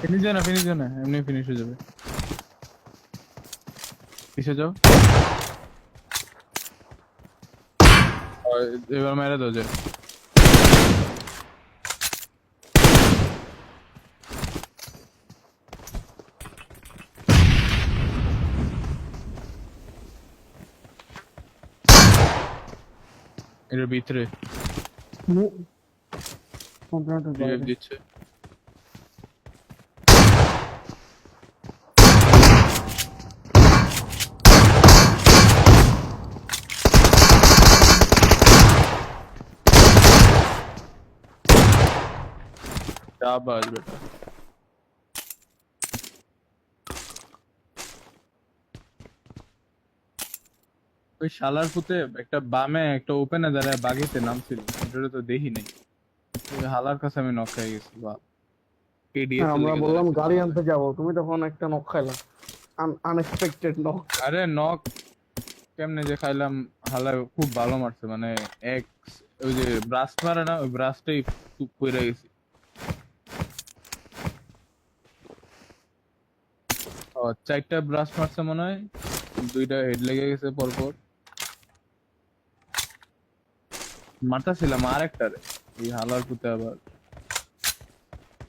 Finish না এমনি finish হয়ে যাবে। পিছে যাও। এবার মেরে দাও যে। এর ভিতরে কম্পিউটার রিভাইভ বাইরে। দিচ্ছে। শাবাশ বেটা। ওই শালার পুতে একটা বামে একটা ওপেনে দাঁড়ায় বাগিতে নামছিল, ওটা তো দেখি নাই। ওই হালার কাছে আমি নক খেয়ে গেছি বা হ্যাঁ, কেডিএস এর আমরা লেগে বললাম দাঁড়াইছিল গাড়ি হালায়। আনতে যাব, তুমি তখন একটা নক খাইলা। Unexpected knock. আরে নক কেমনে যে খাইলাম, হালায় খুব ভালো মারছে মানে। এক ওই যে ব্রাস্ট মারে না, ওই ব্রাস্টেই টুপ করে গেছি। ও চারটা ব্রাস্ট মারছে মনে হয়, দুইটা হেড লেগে গেছে পরপর। মারতাছিলাম আর একটা রে, এই হালার পুতে আবার